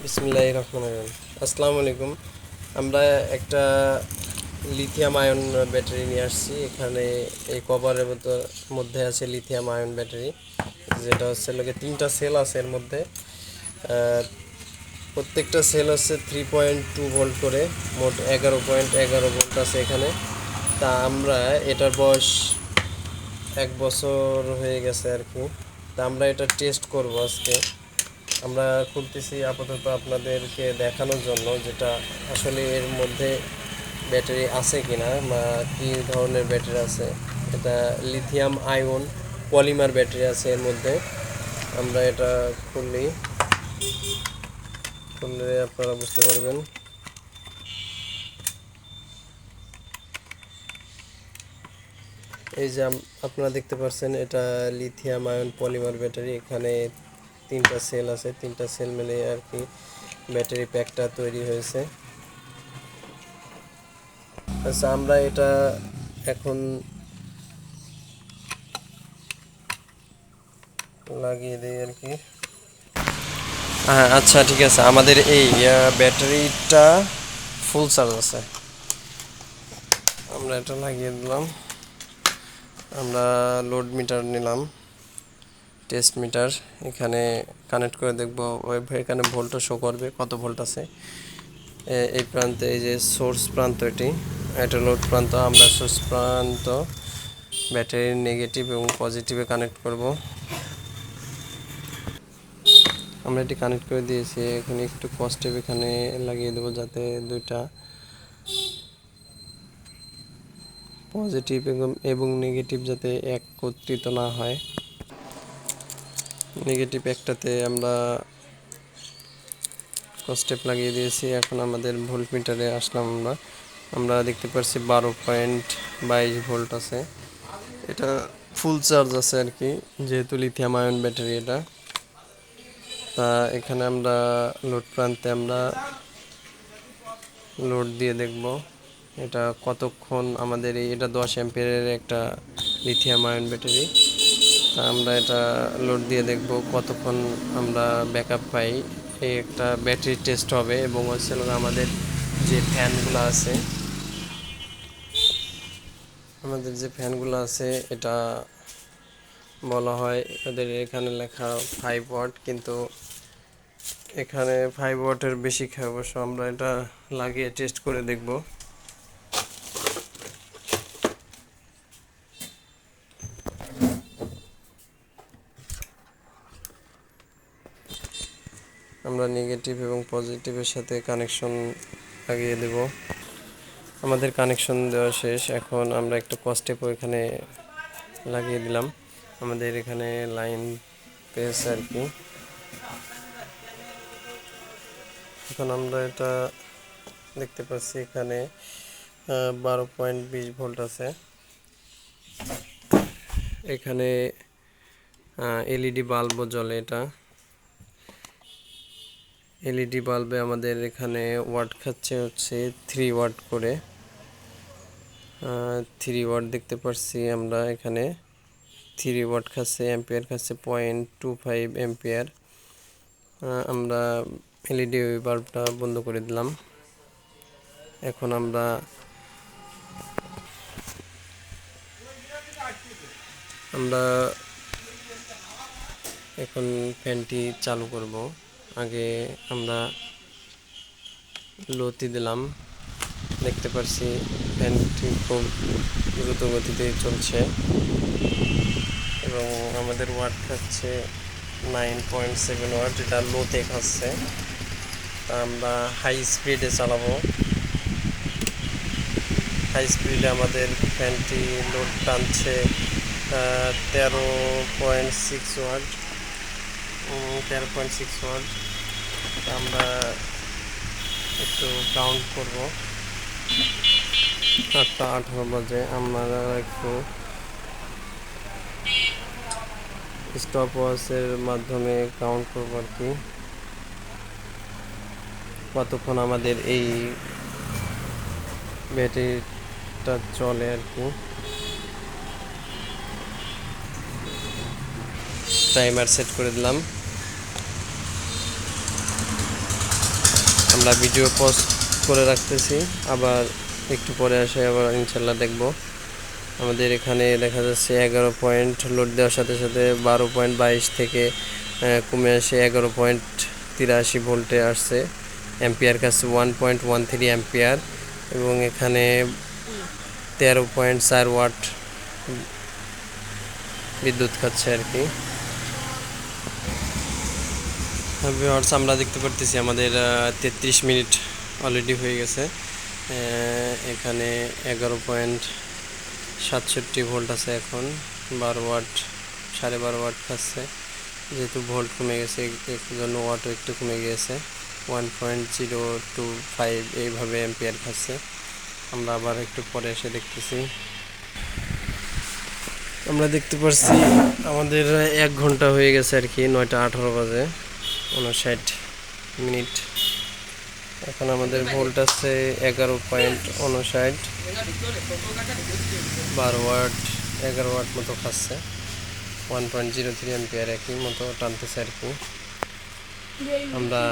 বিসমিল্লাহির রহমানির রহিম। আসসালামু আলাইকুম। আমরা একটা লিথিয়াম আয়ন ব্যাটারি নিয়ে আসছি। এখানে এই কভারের মধ্যে আছে লিথিয়াম আয়ন ব্যাটারি, যেটা হচ্ছে লোকে 3টা সেল আছে এর মধ্যে। প্রত্যেকটা সেল হচ্ছে 3.2 ভোল্ট করে, মোট 11.11 ভোল্ট আছে এখানে। তা আমরা এটার বয়স 1 বছর হয়ে গেছে আর কি। তা আমরা এটা টেস্ট করব আজকে। আমরা খুলতেছি আপাতত আপনাদেরকে দেখানোর জন্য, যেটা আসলে এর মধ্যে ব্যাটারি আছে কিনা বা কী ধরনের ব্যাটারি আছে। এটা লিথিয়াম আয়ন পলিমার ব্যাটারি আছে এর মধ্যে। আমরা এটা খুললে আপনারা বুঝতে পারবেন। এই যে আপনারা দেখতে পাচ্ছেন, এটা লিথিয়াম আয়ন পলিমার ব্যাটারি। এখানে 3টা সেল আছে, 3টা সেল মিলে আর কি ব্যাটারি প্যাকটা তৈরি হয়েছে। আচ্ছা, আমরা এটা এখন লাগিয়ে দিই আর কি। হ্যাঁ, আচ্ছা, ঠিক আছে। আমাদের এই ব্যাটারিটা ফুল চার্জ আছে। আমরা এটা লাগিয়ে দিলাম। আমরা লোড মিটার নিলাম, টেস্ট মিটার। এখানে কানেক্ট করে দেখব, এখানে ভোল্টও শো করবে কত ভোল্ট আছে। এই প্রান্তে এই যে সোর্স প্রান্ত, এটা লোড প্রান্ত। আমরা সোর্স প্রান্ত ব্যাটারির নেগেটিভ এবং পজিটিভে কানেক্ট করব। আমরা এটি কানেক্ট করে দিয়েছি। এখানে একটু পজিটিভ এখানে লাগিয়ে দেবো, যাতে দুইটা পজিটিভ এবং নেগেটিভ যাতে একত্রিত না হয়। নেগেটিভ একটাতে আমরা স্টেপ লাগিয়ে দিয়েছি। এখন আমাদের ভোল্ট মিটারে আসলাম। আমরা দেখতে পাচ্ছি 12.22 ভোল্ট আছে। এটা ফুল চার্জ আছে আর কি, যেহেতু লিথিয়াম আয়ন ব্যাটারি এটা। তা এখানে আমরা লোড প্রান্তে আমরা লোড দিয়ে দেখব এটা কতক্ষণ আমাদের এটা 10 অ্যাম্পিয়ারের একটা লিথিয়াম আয়ন ব্যাটারি। তা আমরা এটা লোড দিয়ে দেখব কতক্ষণ আমরা ব্যাকআপ পাই। এই একটা ব্যাটারি টেস্ট হবে, এবং হচ্ছে আমাদের যে ফ্যানগুলো আছে এটা বলা হয়, এদের এখানে লেখা 5 ওয়াট, কিন্তু এখানে 5 ওয়াটের বেশি খায় অবশ্য। আমরা এটা লাগিয়ে টেস্ট করে দেখব। আমরা নেগেটিভ এবং পজিটিভের সাথে কানেকশন লাগিয়ে দেব। আমাদের কানেকশন দেওয়া শেষ। এখন আমরা একটা স্টেপ এখানে লাগিয়ে দিলাম। আমাদের এখানে লাইন পেয়েছে আর কি। এখন আমরা এটা দেখতে পাচ্ছি, এখানে 12.20 ভোল্ট আছে। এখানে এলইডি বাল্বও জ্বলে। এটা এলইডি বাল্বে আমাদের এখানে ওয়াট খাচ্ছে হচ্ছে 3 ওয়াট করে। 3 ওয়াট দেখতে পাচ্ছি আমরা এখানে। 3 ওয়াট খাচ্ছে, অ্যাম্পিয়ার খাচ্ছে 0.25 অ্যাম্পিয়ার। আমরা এলইডি বাল্বটা বন্ধ করে দিলাম। এখন আমরা এখন ফ্যানটি চালু করব। আগে আমরা লোতে দিলাম। দেখতে পাচ্ছি ফ্যানটি খুব দ্রুত গতিতে চলছে, এবং আমাদের ওয়াট খাচ্ছে 9.7 ওয়াট। এটা লোতে খাচ্ছে। তা আমরা হাই স্পিডে চালাবো। হাই স্পিডে আমাদের ফ্যানটি লোড টানছে 13.6 ওয়াট। 13.6 ওয়াট। আমরা একটু কাউন্ট করব। 8:18 বাজে। আমরা একটু স্টপ ওয়াচের মাধ্যমে কাউন্ট করব আর কি, কতক্ষণ আমাদের এই ব্যাটারিটা চলে আর কি। টাইমার সেট করে দিলাম। আমরা ভিডিও পজ করে রাখতেছি, আবার একটু পরে আসে আবার ইনশাল্লাহ দেখব। আমাদের এখানে দেখা যাচ্ছে 11 পয়েন্ট লোড দেওয়ার সাথে সাথে 12.22 থেকে কমে আসে 11.83 ভোল্টে আসছে। অ্যাম্পিয়ার কাছে 1.13 অ্যাম্পিয়ার, এবং এখানে 13.4 ওয়াট বিদ্যুৎ খাচ্ছে আর কি। ভিউয়ার্স, আমরা দেখতে পারতেছি আমাদের 33 মিনিট অলরেডি হয়ে গেছে। এখানে 11.67 ভোল্ট আছে, এখন 12 ওয়াট 12.5 ওয়াট খাচ্ছে। যেহেতু ভোল্ট কমে গেছে এর জন্য ওয়াটও একটু কমে গিয়েছে, 1.025 এইভাবে অ্যাম্পিয়ার খাচ্ছে। আমরা আবার একটু পরে এসে দেখতেছি। আমরা দেখতে পাচ্ছি আমাদের 1 ঘন্টা হয়ে গেছে আর কি, 9:18 বাজে 59 মিনিট। এখন আমাদের ভোল্ট আছে 11.59, 12 ওয়াট 11 ওয়াট মতো খাচ্ছে, 1.03 অ্যাম্পিয়ার একই মতো টানতেছে আর কি। আমরা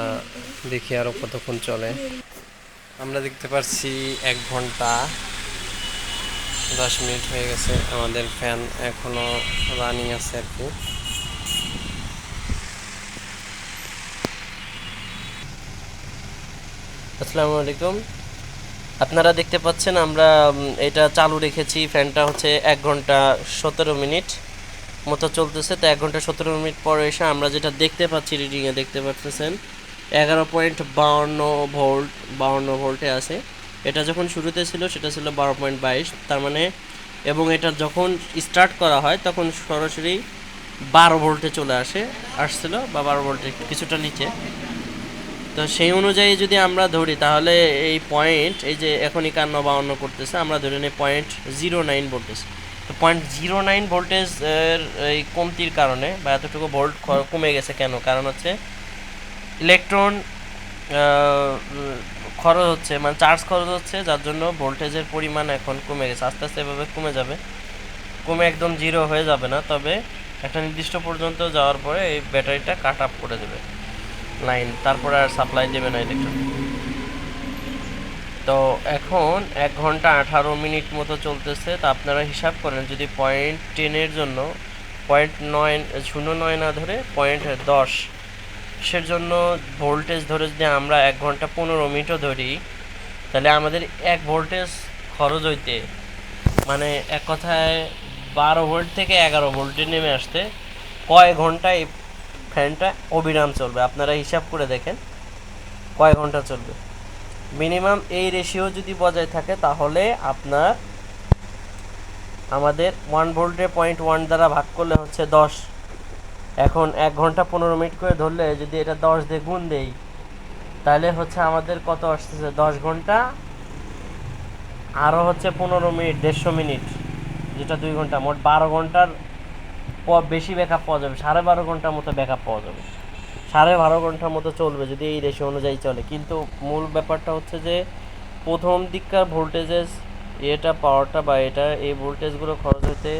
দেখি আরও কতক্ষণ চলে। আমরা দেখতে পাচ্ছি 1 ঘন্টা 10 মিনিট হয়ে গেছে, আমাদের ফ্যান এখনো রানিং আছে আর কি। আসসালামু আলাইকুম। আপনারা দেখতে পাচ্ছেন আমরা এটা চালু রেখেছি, ফ্যানটা হচ্ছে 1 ঘন্টা 17 মিনিট মতো চলতেছে। তো 1 ঘন্টা 17 মিনিট পরে এসে আমরা যেটা দেখতে পাচ্ছি, রিডিংয়ে দেখতে পাচ্ছেন 11.52 ভোল্ট, 52 ভোল্টে আছে। এটা যখন শুরুতে ছিল সেটা ছিল 12.22, তার মানে, এবং এটা যখন স্টার্ট করা হয় তখন সরাসরি 12 ভোল্টে চলে আসছিল, বা 12 ভোল্টের কিছুটা নিচে। তো সেই অনুযায়ী যদি আমরা ধরি তাহলে এই পয়েন্ট, এই যে এখন 51-52 করতেছে, আমরা ধরে নিই 0.09 ভোল্টেজ। তো 0.09 ভোল্টেজের এই কমতির কারণে বা এতটুকু ভোল্ট কমে গেছে কেন? কারণ হচ্ছে ইলেকট্রন খরচ হচ্ছে, মানে চার্জ খরচ হচ্ছে, যার জন্য ভোল্টেজের পরিমাণ এখন কমে গেছে। আস্তে আস্তে এভাবে কমে যাবে, কমে একদম জিরো হয়ে যাবে না, তবে একটা নির্দিষ্ট পর্যন্ত যাওয়ার পরে এই ব্যাটারিটা কাট আপ করে দেবে লাইন, তারপরে আর সাপ্লাই দেবে না ইলেকট্রন। তো এখন 1 ঘন্টা 18 মিনিট মতো চলতেছে। তো আপনারা হিসাব করেন, যদি 0.10 জন্য 0.09 না ধরে 0.10 সের জন্য ভোল্টেজ ধরে যদি আমরা 1 ঘন্টা 15 মিনিটও ধরি, তাহলে আমাদের 1 ভোল্টেজ খরচ হইতে, মানে এক কথায় 12 ভোল্ট থেকে 11 ভোল্টে নেমে আসতে কয় ঘন্টায় ফ্যানটা অবিরাম চলবে? আপনারা হিসাব করে দেখেন কয় ঘন্টা চলবে। মিনিমাম এই রেশিও যদি বজায় থাকে তাহলে আপনার আমাদের 1 ভোল্টে 0.1 দ্বারা ভাগ করলে হচ্ছে 10। এখন 1 ঘন্টা 15 মিনিট করে ধরলে যদি এটা 10 দিয়ে গুণ দেই, তাহলে হচ্ছে আমাদের কত আসতেছে? 10 ঘন্টা আরও হচ্ছে 15 মিনিট, 150 মিনিট, যেটা 2 ঘন্টা, মোট 12 ঘন্টার বেশি ব্যাকআপ পাওয়া যাবে। 12.5 ঘন্টার মতো ব্যাকআপ পাওয়া যাবে, 12.5 ঘন্টার মতো চলবে যদি এই রেশিও অনুযায়ী চলে। কিন্তু মূল ব্যাপারটা হচ্ছে যে প্রথম দিককার ভোল্টেজের এটা পাওয়ারটা বা এটা এই ভোল্টেজগুলো খরচ হতে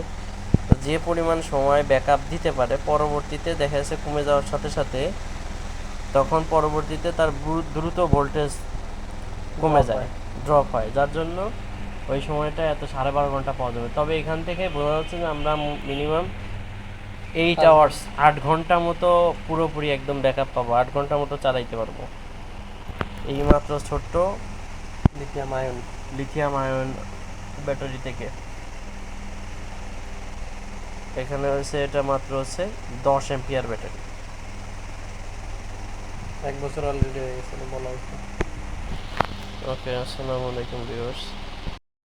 যে পরিমাণ সময় ব্যাকআপ দিতে পারে, পরবর্তীতে দেখা যাচ্ছে কমে যাওয়ার সাথে সাথে তখন পরবর্তীতে তার দ্রুত ভোল্টেজ কমে যায়, ড্রপ হয়, যার জন্য ওই সময়টা এত 12.5 ঘন্টা পাওয়া যাবে। তবে এখান থেকে বোঝা যাচ্ছে যে আমরা মিনিমাম 8 আওয়ার্স, 8 ঘন্টা মতো পুরোপুরি একদম ব্যাকআপ পাবো, 8 ঘন্টা মতো চালাইতে পারবো এই মাত্র ছোট্ট লিথিয়াম আয়ন ব্যাটারি থেকে। এখানে হচ্ছে এটা মাত্র হচ্ছে 10 অ্যাম্পিয়ার ব্যাটারি। 1 বছর অলরেডি হয়ে গেছে বলা হচ্ছে। ওকে, আসসালামু আলাইকুম ভিউয়ার্স।